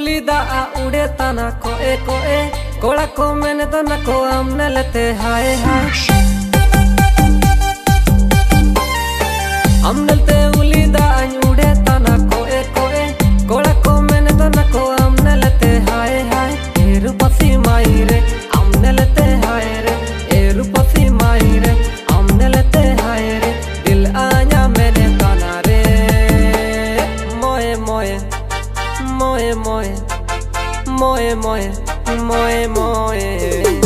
उली दा उड़े तना कोए कोए कोड़ा को मैंने तो न को हमने लेते हाय हाय हम नलते उली दा उड़े तना कोए कोए कोड़ा को मैंने तो न को हमने लेते हाय हाय ए रूपसी माई रे हमने लेते हाय रे ए रूपसी माई रे हमने लेते हाय रे दिल आया मैंने तना रे मोए मोए मोए मोए मोए मोए मोए मोए